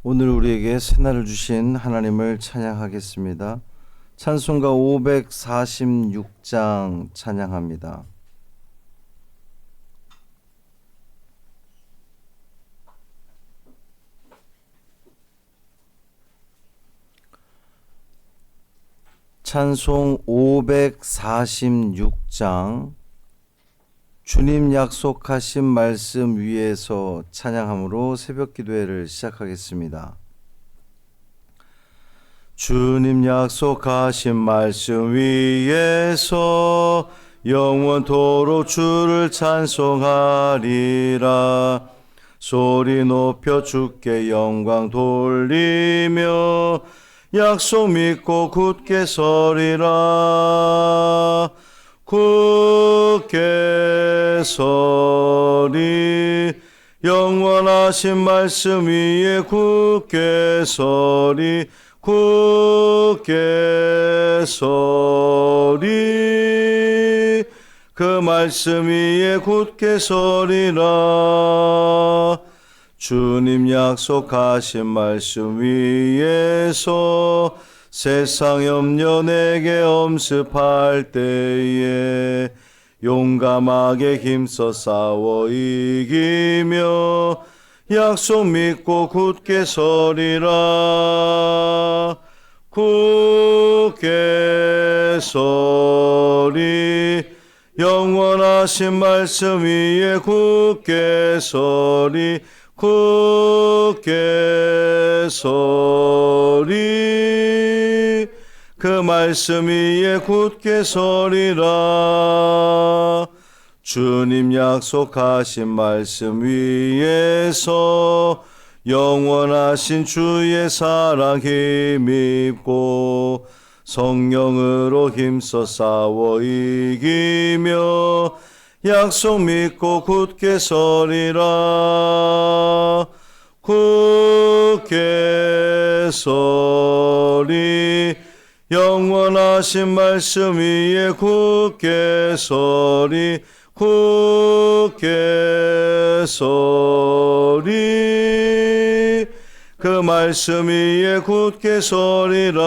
오늘 우리에게 새날을 주신 하나님을 찬양하겠습니다. 찬송가 546장 찬양합니다. 찬송 546장 주님 약속하신 말씀 위에서 찬양함으로 새벽 기도회를 시작하겠습니다. 주님 약속하신 말씀 위에서 영원토록 주를 찬송하리라. 소리 높여 주께 영광 돌리며 약속 믿고 굳게 서리라. 굳게 서리 영원하신 말씀 위에 굳게 서리 굳게 서리 그 말씀 위에 굳게 서리라. 주님 약속하신 말씀 위에서 세상 염려 내게 엄습할 때에 용감하게 힘써 싸워 이기며 약속 믿고 굳게 서리라. 굳게 서리 영원하신 말씀 위에 굳게 서리 굳게 서리 그 말씀 위에 굳게 서리라. 주님 약속하신 말씀 위에서 영원하신 주의 사랑 힘입고 성령으로 힘써 싸워 이기며 약속 믿고 굳게 서리라. 굳게 서리 영원하신 말씀 위에 굳게 서리 굳게 서리 그 말씀 위에 굳게 서리라.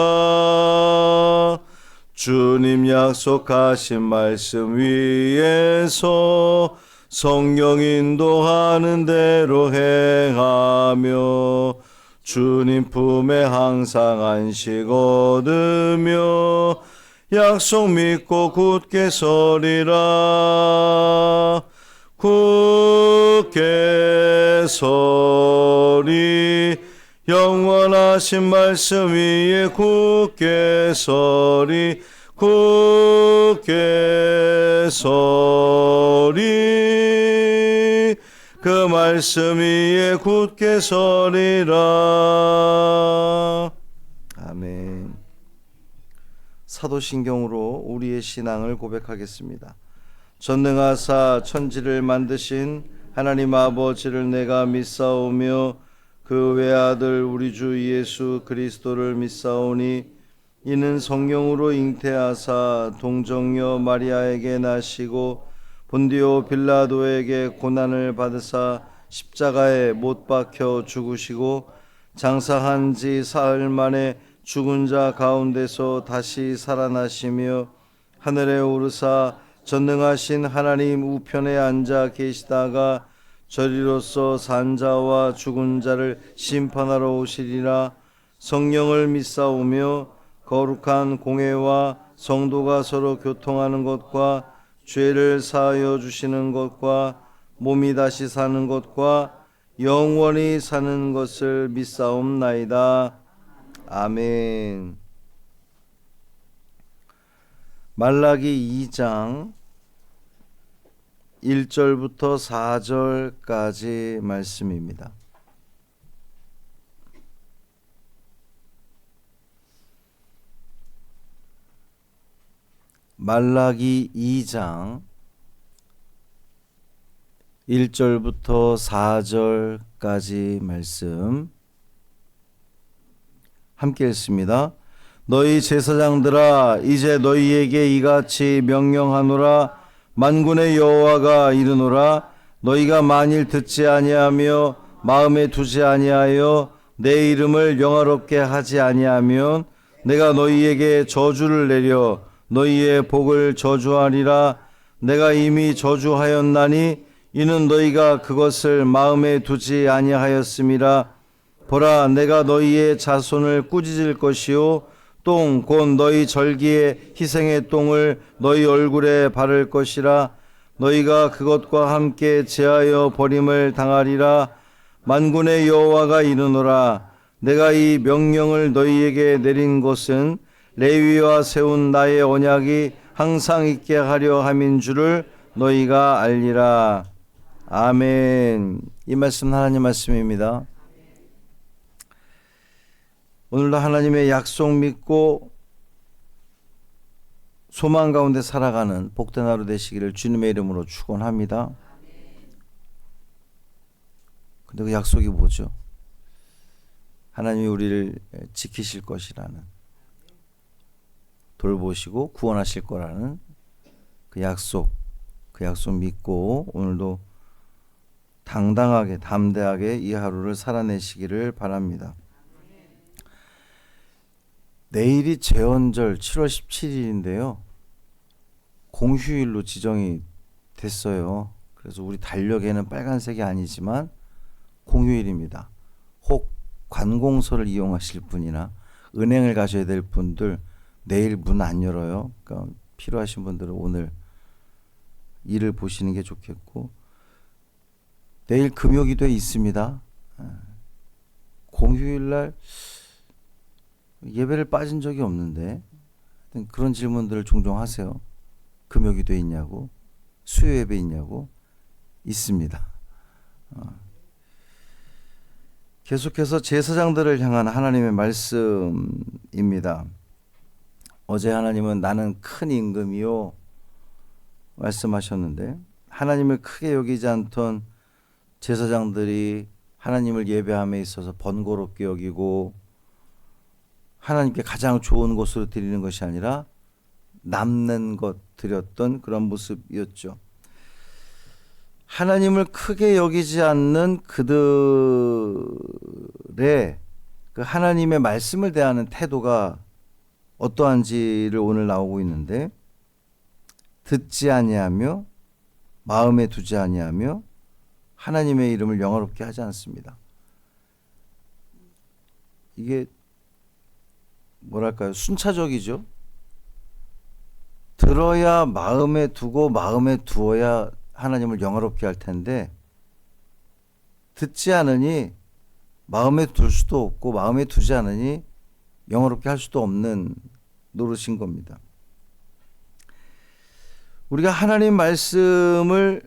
주님 약속하신 말씀 위에서 성령 인도하는 대로 행하며 주님 품에 항상 안식 얻으며 약속 믿고 굳게 서리라. 굳게 서리 영원하신 말씀 위에 굳게 서리 굳게 서리 그 말씀 위에 굳게 서리라. 아멘. 사도신경으로 우리의 신앙을 고백하겠습니다. 전능하사 천지를 만드신 하나님 아버지를 내가 믿사오며 그 외아들 우리 주 예수 그리스도를 믿사오니 이는 성령으로 잉태하사 동정녀 마리아에게 나시고 본디오 빌라도에게 고난을 받으사 십자가에 못 박혀 죽으시고 장사한 지 사흘 만에 죽은 자 가운데서 다시 살아나시며 하늘에 오르사 전능하신 하나님 우편에 앉아 계시다가 저리로서 산 자와 죽은 자를 심판하러 오시리라. 성령을 믿사오며 거룩한 공회와 성도가 서로 교통하는 것과 죄를 사하여 주시는 것과 몸이 다시 사는 것과 영원히 사는 것을 믿사옵나이다. 아멘. 말라기 2장 1절부터 4절까지 말씀입니다. 말라기 2장 1절부터 4절까지 말씀 함께 읽습니다. 너희 제사장들아 이제 너희에게 이같이 명령하노라. 만군의 여호와가 이르노라. 너희가 만일 듣지 아니하며 마음에 두지 아니하여 내 이름을 영화롭게 하지 아니하면 내가 너희에게 저주를 내려 너희의 복을 저주하리라. 내가 이미 저주하였나니 이는 너희가 그것을 마음에 두지 아니하였음이라. 보라, 내가 너희의 자손을 꾸짖을 것이요 똥 곧 너희 절기의 희생의 똥을 너희 얼굴에 바를 것이라. 너희가 그것과 함께 제하여 버림을 당하리라. 만군의 여호와가 이르노라. 내가 이 명령을 너희에게 내린 것은 레위와 세운 나의 언약이 항상 있게 하려 함인 줄을 너희가 알리라. 아멘. 이 말씀 하나님 말씀입니다. 오늘도 하나님의 약속 믿고 소망 가운데 살아가는 복된 하루 되시기를 주님의 이름으로 축원합니다. 근데 그 약속이 뭐죠? 하나님이 우리를 지키실 것이라는, 돌보시고 구원하실 거라는 그 약속 믿고 오늘도 당당하게 담대하게 이 하루를 살아내시기를 바랍니다. 내일이 제헌절 7월 17일인데요. 공휴일로 지정이 됐어요. 그래서 우리 달력에는 빨간색이 아니지만 공휴일입니다. 혹 관공서를 이용하실 분이나 은행을 가셔야 될 분들 내일 문 안 열어요. 그러니까 필요하신 분들은 오늘 일을 보시는 게 좋겠고, 내일 금요기도에 있습니다. 공휴일날 예배를 빠진 적이 없는데 그런 질문들을 종종 하세요. 금요기도에 있냐고, 수요 예배 있냐고. 있습니다. 계속해서 제사장들을 향한 하나님의 말씀입니다. 어제 하나님은 나는 큰 임금이요 말씀하셨는데, 하나님을 크게 여기지 않던 제사장들이 하나님을 예배함에 있어서 번거롭게 여기고 하나님께 가장 좋은 것으로 드리는 것이 아니라 남는 것 드렸던 그런 모습이었죠. 하나님을 크게 여기지 않는 그들의 그 하나님의 말씀을 대하는 태도가 어떠한지를 오늘 나오고 있는데, 듣지 아니하며 마음에 두지 아니하며 하나님의 이름을 영화롭게 하지 않습니다. 이게 뭐랄까요? 순차적이죠. 들어야 마음에 두고 마음에 두어야 하나님을 영화롭게 할 텐데, 듣지 않으니 마음에 둘 수도 없고 마음에 두지 않으니 영화롭게 할 수도 없는 노릇인 겁니다. 우리가 하나님 말씀을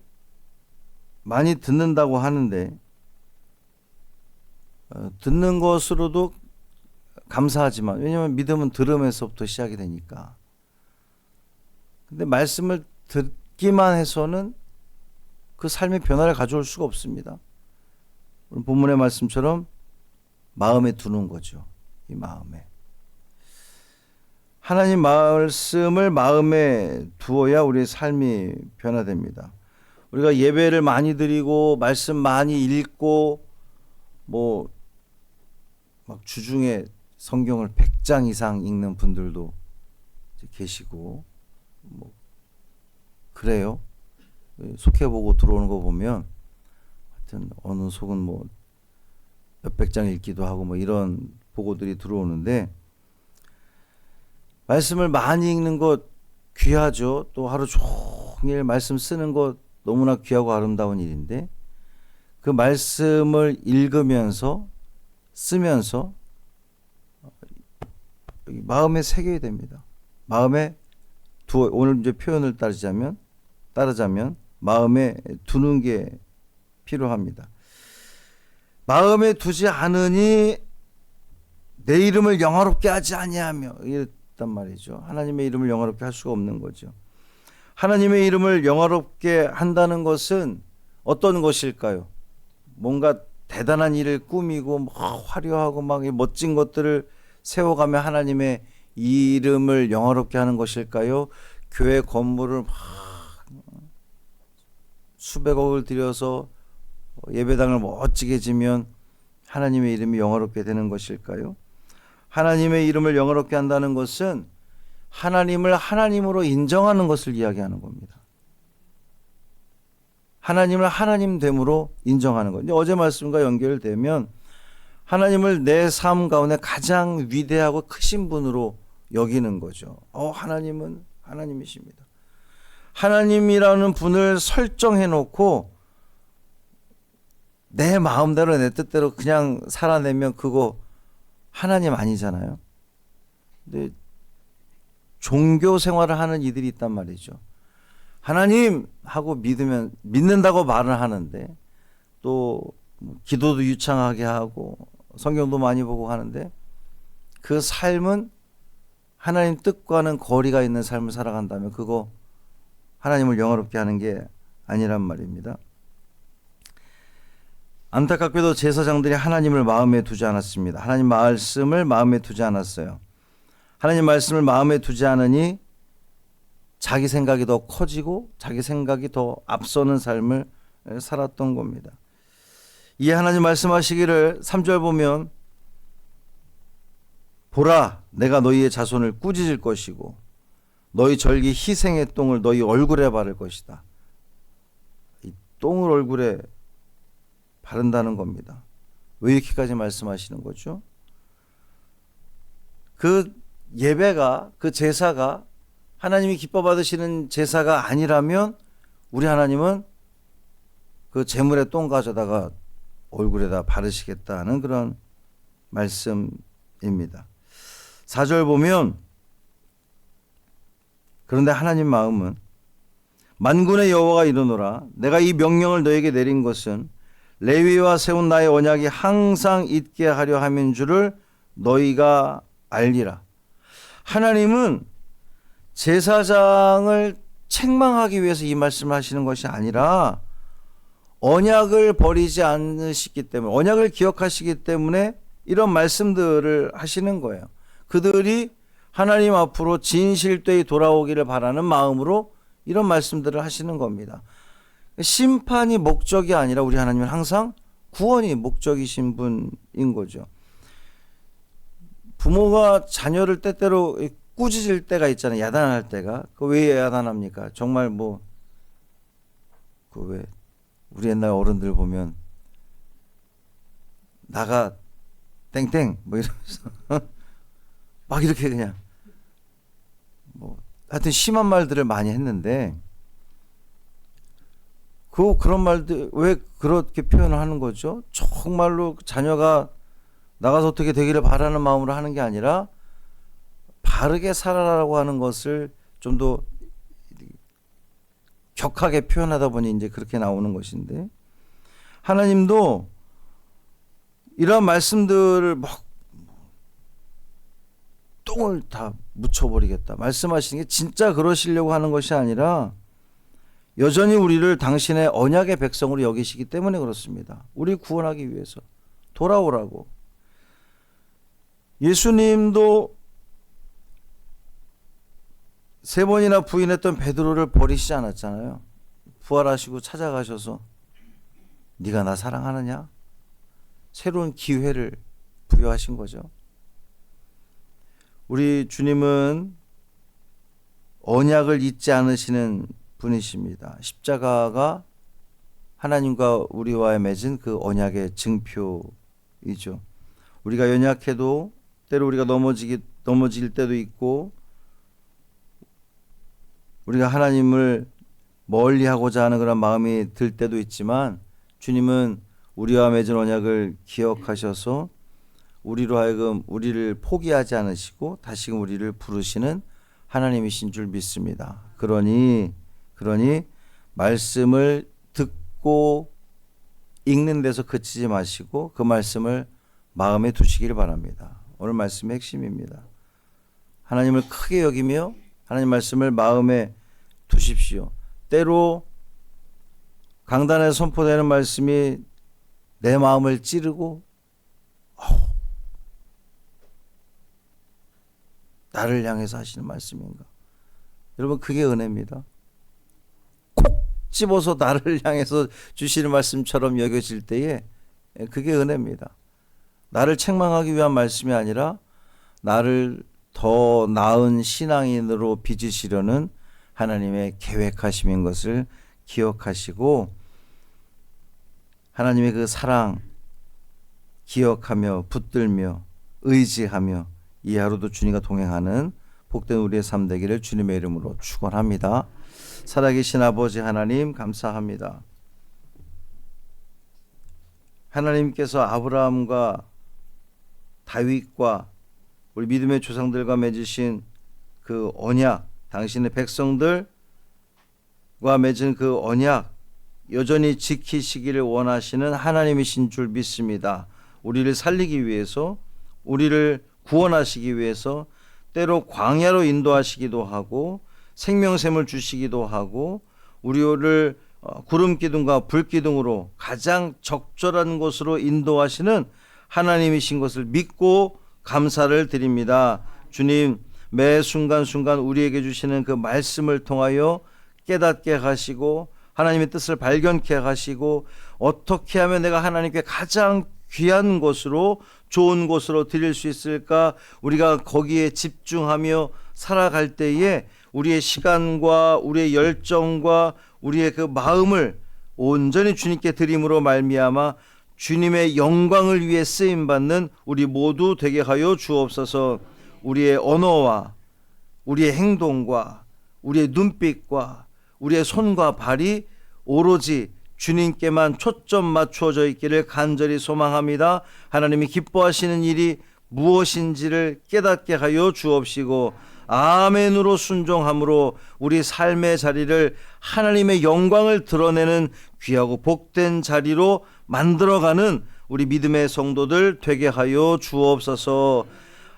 많이 듣는다고 하는데, 듣는 것으로도 감사하지만, 왜냐하면 믿음은 들음에서부터 시작이 되니까. 근데 말씀을 듣기만 해서는 그 삶의 변화를 가져올 수가 없습니다. 오늘 본문의 말씀처럼 마음에 두는 거죠. 이 마음에. 하나님 말씀을 마음에 두어야 우리의 삶이 변화됩니다. 우리가 예배를 많이 드리고 말씀 많이 읽고 뭐 막 주중에 성경을 100장 이상 읽는 분들도 계시고 뭐 그래요. 속해보고 들어오는 거 보면 하여튼 어느 속은 뭐 몇백 장 읽기도 하고 뭐 이런 보고들이 들어오는데, 말씀을 많이 읽는 것 귀하죠. 또 하루 종일 말씀 쓰는 것 너무나 귀하고 아름다운 일인데, 그 말씀을 읽으면서 쓰면서 마음에 새겨야 됩니다. 마음에 두어, 오늘 이제 표현을 따르자면 마음에 두는 게 필요합니다. 마음에 두지 않으니 내 이름을 영화롭게 하지 아니하며 이랬단 말이죠. 하나님의 이름을 영화롭게 할 수가 없는 거죠. 하나님의 이름을 영화롭게 한다는 것은 어떤 것일까요? 뭔가 대단한 일을 꾸미고 막 화려하고 막 멋진 것들을 세워가며 하나님의 이름을 영화롭게 하는 것일까요? 교회 건물을 막 수백억을 들여서 예배당을 멋지게 지면 하나님의 이름이 영화롭게 되는 것일까요? 하나님의 이름을 영화롭게 한다는 것은 하나님을 하나님으로 인정하는 것을 이야기하는 겁니다. 하나님을 하나님됨으로 인정하는 것. 어제 말씀과 연결되면 하나님을 내 삶 가운데 가장 위대하고 크신 분으로 여기는 거죠. 하나님은 하나님이십니다. 하나님이라는 분을 설정해 놓고 내 마음대로 내 뜻대로 그냥 살아내면 그거 하나님 아니잖아요. 근데 종교 생활을 하는 이들이 있단 말이죠. 하나님 하고 믿는다고 말을 하는데 또 기도도 유창하게 하고 성경도 많이 보고 하는데 그 삶은 하나님 뜻과는 거리가 있는 삶을 살아간다면 그거 하나님을 영화롭게 하는 게 아니란 말입니다. 안타깝게도 제사장들이 하나님을 마음에 두지 않았습니다. 하나님 말씀을 마음에 두지 않았어요. 하나님 말씀을 마음에 두지 않으니 자기 생각이 더 커지고 자기 생각이 더 앞서는 삶을 살았던 겁니다. 이 하나님 말씀하시기를 3절 보면 보라 내가 너희의 자손을 꾸짖을 것이고 너희 절기 희생의 똥을 너희 얼굴에 바를 것이다. 이 똥을 얼굴에 바른다는 겁니다. 왜 이렇게까지 말씀하시는 거죠? 그 예배가 그 제사가 하나님이 기뻐 받으시는 제사가 아니라면 우리 하나님은 그 제물의 똥 가져다가 얼굴에다 바르시겠다는 그런 말씀입니다. 4절 보면 그런데 하나님 마음은 만군의 여호와가 이르노라 내가 이 명령을 너에게 내린 것은 레위와 세운 나의 언약이 항상 있게 하려 함인 줄을 너희가 알리라. 하나님은 제사장을 책망하기 위해서 이 말씀을 하시는 것이 아니라 언약을 버리지 않으시기 때문에 언약을 기억하시기 때문에 이런 말씀들을 하시는 거예요. 그들이 하나님 앞으로 진실되이 돌아오기를 바라는 마음으로 이런 말씀들을 하시는 겁니다. 심판이 목적이 아니라 우리 하나님은 항상 구원이 목적이신 분인 거죠. 부모가 자녀를 때때로 꾸짖을 때가 있잖아요. 야단할 때가. 그 왜 야단합니까? 정말 왜 우리 옛날 어른들 보면 나가 땡땡 이러면서 막 이렇게 그냥 하여튼 심한 말들을 많이 했는데 그런 말들 왜 그렇게 표현을 하는 거죠? 정말로 자녀가 나가서 어떻게 되기를 바라는 마음으로 하는 게 아니라 바르게 살아라라고 하는 것을 좀 더 격하게 표현하다 보니 이제 그렇게 나오는 것인데 하나님도 이런 말씀들을 막 똥을 다 묻혀버리겠다 말씀하시는 게 진짜 그러시려고 하는 것이 아니라 여전히 우리를 당신의 언약의 백성으로 여기시기 때문에 그렇습니다. 우리 구원하기 위해서 돌아오라고. 예수님도 3번이나 부인했던 베드로를 버리시지 않았잖아요. 부활하시고 찾아가셔서 네가 나 사랑하느냐? 새로운 기회를 부여하신 거죠. 우리 주님은 언약을 잊지 않으시는 분이십니다. 십자가가 하나님과 우리와의 맺은 그 언약의 증표이죠. 우리가 연약해도 때로 우리가 넘어질 때도 있고 우리가 하나님을 멀리하고자 하는 그런 마음이 들 때도 있지만 주님은 우리와 맺은 언약을 기억하셔서 우리로 하여금 우리를 포기하지 않으시고 다시금 우리를 부르시는 하나님이신 줄 믿습니다. 그러니 말씀을 듣고 읽는 데서 그치지 마시고 그 말씀을 마음에 두시길 바랍니다. 오늘 말씀의 핵심입니다. 하나님을 크게 여기며 하나님 말씀을 마음에 두십시오. 때로 강단에 선포되는 말씀이 내 마음을 찌르고 나를 향해서 하시는 말씀인가? 여러분 그게 은혜입니다. 콕 집어서 나를 향해서 주시는 말씀처럼 여겨질 때에 그게 은혜입니다. 나를 책망하기 위한 말씀이 아니라 나를 더 나은 신앙인으로 빚으시려는 하나님의 계획하심인 것을 기억하시고 하나님의 그 사랑 기억하며 붙들며 의지하며 이 하루도 주님과 동행하는 복된 우리의 삶 되기를 주님의 이름으로 축원합니다. 살아계신 아버지 하나님 감사합니다. 하나님께서 아브라함과 다윗과 우리 믿음의 조상들과 맺으신 그 언약, 당신의 백성들과 맺은 그 언약 여전히 지키시기를 원하시는 하나님이신 줄 믿습니다. 우리를 살리기 위해서, 우리를 구원하시기 위해서 때로 광야로 인도하시기도 하고 생명샘을 주시기도 하고 우리를 구름 기둥과 불 기둥으로 가장 적절한 곳으로 인도하시는 하나님이신 것을 믿고 감사를 드립니다. 주님, 매 순간순간 우리에게 주시는 그 말씀을 통하여 깨닫게 하시고 하나님의 뜻을 발견케 하시고 어떻게 하면 내가 하나님께 가장 귀한 것으로 좋은 곳으로 드릴 수 있을까, 우리가 거기에 집중하며 살아갈 때에 우리의 시간과 우리의 열정과 우리의 그 마음을 온전히 주님께 드림으로 말미암아 주님의 영광을 위해 쓰임받는 우리 모두 되게 하여 주옵소서. 우리의 언어와 우리의 행동과 우리의 눈빛과 우리의 손과 발이 오로지 주님께만 초점 맞추어져 있기를 간절히 소망합니다. 하나님이 기뻐하시는 일이 무엇인지를 깨닫게 하여 주옵시고 아멘으로 순종함으로 우리 삶의 자리를 하나님의 영광을 드러내는 귀하고 복된 자리로 만들어가는 우리 믿음의 성도들 되게 하여 주옵소서.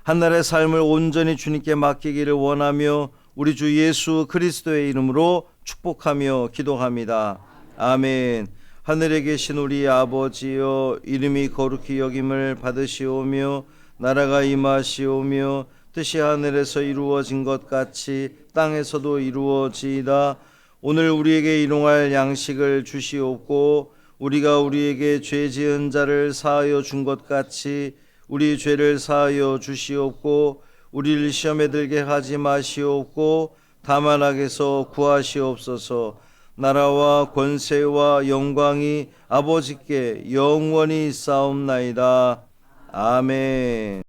한날의 삶을 온전히 주님께 맡기기를 원하며 우리 주 예수 그리스도의 이름으로 축복하며 기도합니다. 아멘. 하늘에 계신 우리 아버지여, 이름이 거룩히 여김을 받으시오며 나라가 임하시오며 뜻이 하늘에서 이루어진 것 같이 땅에서도 이루어지이다. 오늘 우리에게 일용할 양식을 주시옵고 우리가 우리에게 죄 지은 자를 사하여 준 것 같이 우리 죄를 사하여 주시옵고 우리를 시험에 들게 하지 마시옵고 다만 악에서 구하시옵소서. 나라와 권세와 영광이 아버지께 영원히 있사옵나이다. 아멘.